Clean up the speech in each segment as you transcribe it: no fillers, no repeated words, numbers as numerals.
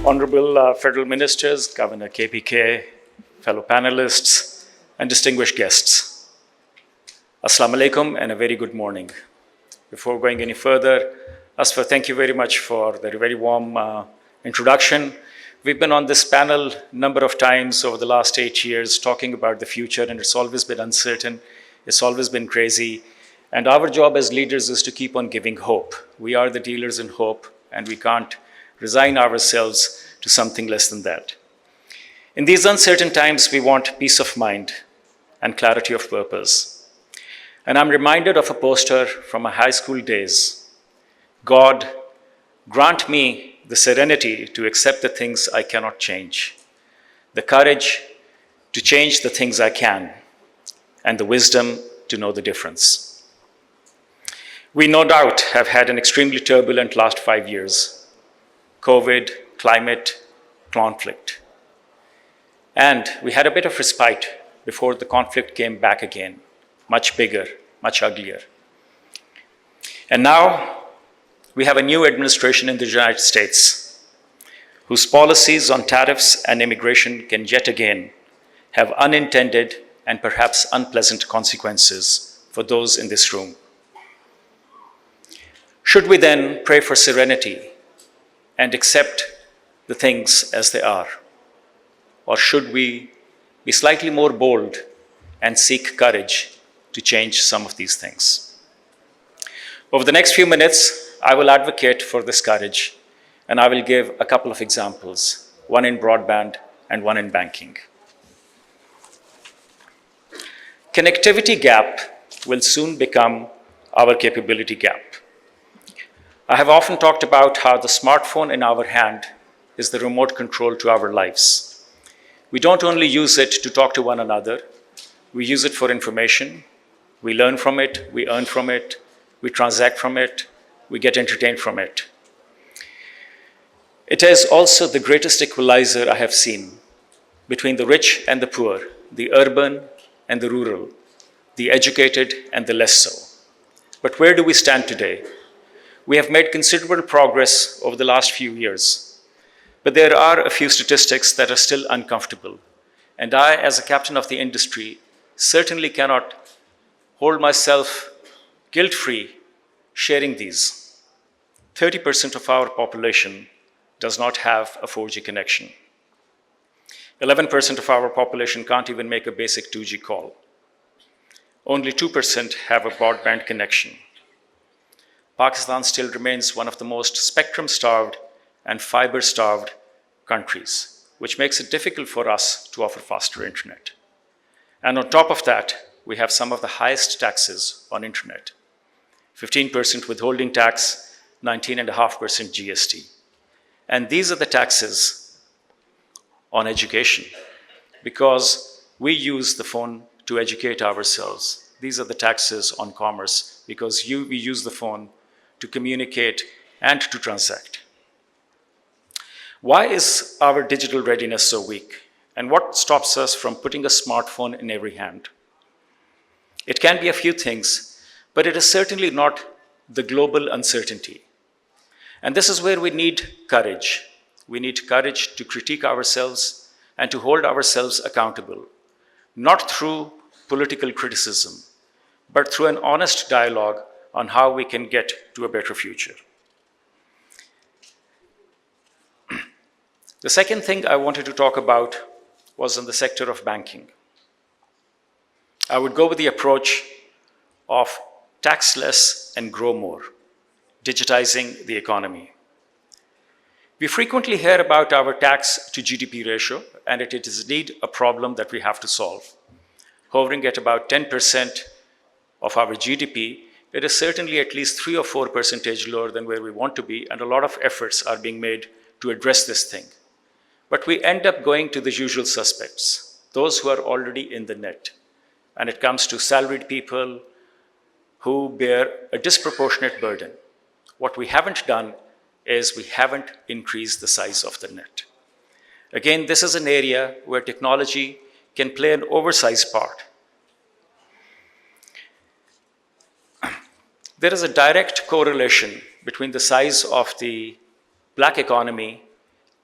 Honorable Federal Ministers, Governor KPK, fellow panelists, and distinguished guests. Assalamu alaikum and a very good morning. Before going any further, Asfar, thank you very much for the very warm introduction. We've been on this panel a number of times over the last 8 years talking about the future, and it's always been uncertain, it's always been crazy, and our job as leaders is to keep on giving hope. We are the dealers in hope, and we can't resign ourselves to something less than that. In these uncertain times, we want peace of mind and clarity of purpose. And I'm reminded of a poster from my high school days. God, grant me the serenity to accept the things I cannot change, the courage to change the things I can, and the wisdom to know the difference. We no doubt have had an extremely turbulent last 5 years. COVID, climate, conflict. And we had a bit of respite before the conflict came back again, much bigger, much uglier. And now we have a new administration in the United States whose policies on tariffs and immigration can yet again have unintended and perhaps unpleasant consequences for those in this room. Should we then pray for serenity and accept the things as they are? Or should we be slightly more bold and seek courage to change some of these things? Over the next few minutes, I will advocate for this courage, and I will give a couple of examples, one in broadband and one in banking. Connectivity gap will soon become our capability gap. I have often talked about how the smartphone in our hand is the remote control to our lives. We don't only use it to talk to one another, we use it for information, we learn from it, we earn from it, we transact from it, we get entertained from it. It is also the greatest equalizer I have seen between the rich and the poor, the urban and the rural, the educated and the less so. But where do we stand today? We have made considerable progress over the last few years, but there are a few statistics that are still uncomfortable. And I, as a captain of the industry, certainly cannot hold myself guilt-free sharing these. 30% of our population does not have a 4G connection. 11% of our population can't even make a basic 2G call. Only 2% have a broadband connection. Pakistan still remains one of the most spectrum-starved and fiber-starved countries, which makes it difficult for us to offer faster internet. And on top of that, we have some of the highest taxes on internet. 15% withholding tax, 19.5% GST. And these are the taxes on education, because we use the phone to educate ourselves. These are the taxes on commerce, because we use the phone to communicate and to transact. Why is our digital readiness so weak? And what stops us from putting a smartphone in every hand? It can be a few things, but it is certainly not the global uncertainty. And this is where we need courage. We need courage to critique ourselves and to hold ourselves accountable, not through political criticism, but through an honest dialogue on how we can get to a better future. The second thing I wanted to talk about was in the sector of banking. I would go with the approach of tax less and grow more, digitizing the economy. We frequently hear about our tax to GDP ratio, and it is indeed a problem that we have to solve. Hovering at about 10% of our GDP, it is certainly at least 3 or 4% lower than where we want to be, and a lot of efforts are being made to address this thing. But we end up going to the usual suspects, those who are already in the net. And it comes to salaried people who bear a disproportionate burden. What we haven't done is we haven't increased the size of the net. Again, this is an area where technology can play an oversized part. There is a direct correlation between the size of the black economy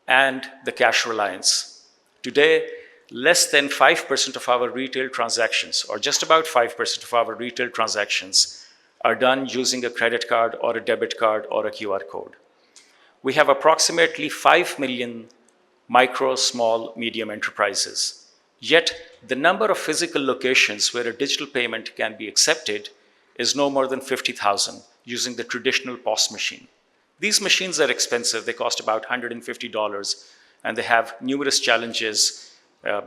and the cash reliance. Today, less than 5% of our retail transactions, or just about 5% of our retail transactions, are done using a credit card or a debit card or a QR code. We have approximately 5 million micro, small, medium enterprises. Yet, the number of physical locations where a digital payment can be accepted is no more than 50,000 using the traditional POS machine. These machines are expensive. They cost about $150, and they have numerous challenges,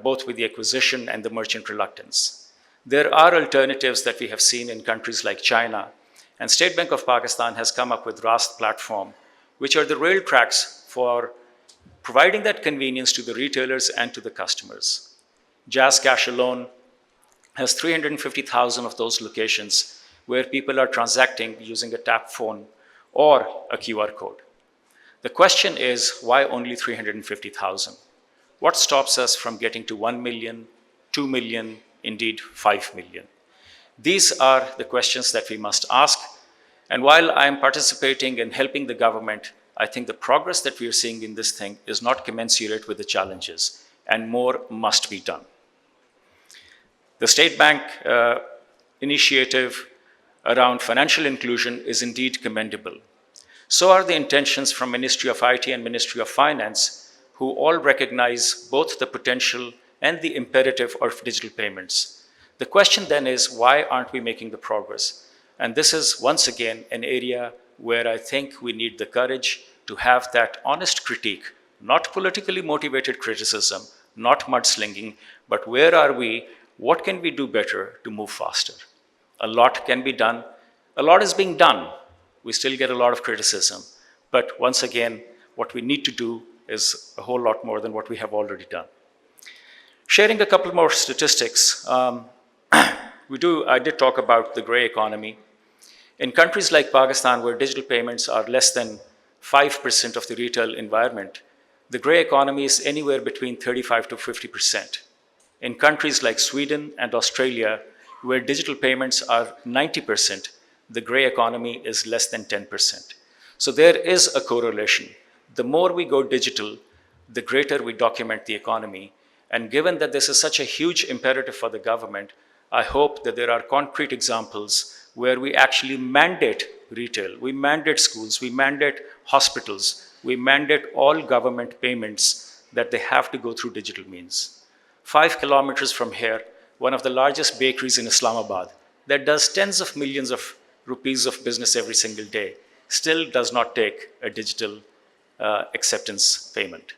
both with the acquisition and the merchant reluctance. There are alternatives that we have seen in countries like China, and State Bank of Pakistan has come up with RAST platform, which are the rail tracks for providing that convenience to the retailers and to the customers. Jazz Cash alone has 350,000 of those locations where people are transacting using a tap phone or a QR code. The question is, why only 350,000? What stops us from getting to 1 million, 2 million, indeed 5 million? These are the questions that we must ask. And while I am participating in helping the government, I think the progress that we are seeing in this thing is not commensurate with the challenges, and more must be done. The State Bank initiative around financial inclusion is indeed commendable. So are the intentions from Ministry of IT and Ministry of Finance, who all recognize both the potential and the imperative of digital payments. The question then is, why aren't we making the progress? And this is, once again, an area where I think we need the courage to have that honest critique, not politically motivated criticism, not mudslinging, but where are we? What can we do better to move faster? A lot can be done. A lot is being done. We still get a lot of criticism. But once again, what we need to do is a whole lot more than what we have already done. Sharing a couple more statistics, I did talk about the gray economy. In countries like Pakistan, where digital payments are less than 5% of the retail environment, the gray economy is anywhere between 35 to 50%. In countries like Sweden and Australia, where digital payments are 90%, the gray economy is less than 10%. So there is a correlation. The more we go digital, the greater we document the economy. And given that this is such a huge imperative for the government, I hope that there are concrete examples where we actually mandate retail, we mandate schools, we mandate hospitals, we mandate all government payments that they have to go through digital means. 5 kilometers from here, one of the largest bakeries in Islamabad that does tens of millions of rupees of business every single day still does not take a digital acceptance payment.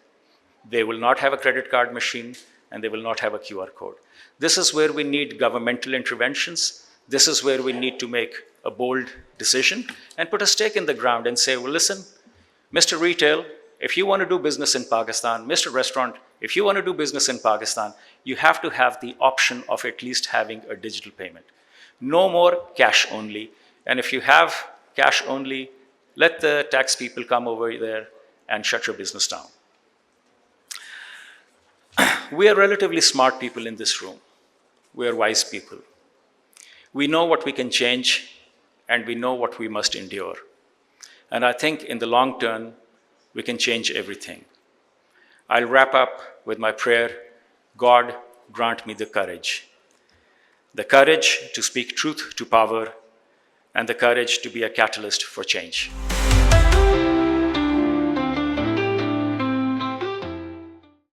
They will not have a credit card machine, and they will not have a QR code. This is where we need governmental interventions. This is where we need to make a bold decision and put a stake in the ground and say, well, listen, Mr. Retail, if you want to do business in Pakistan, Mr. Restaurant, if you want to do business in Pakistan, you have to have the option of at least having a digital payment. No more cash only. And if you have cash only, let the tax people come over there and shut your business down. We are relatively smart people in this room. We are wise people. We know what we can change, and we know what we must endure. And I think in the long term, we can change everything. I'll wrap up with my prayer: God, grant me the courage to speak truth to power, and the courage to be a catalyst for change.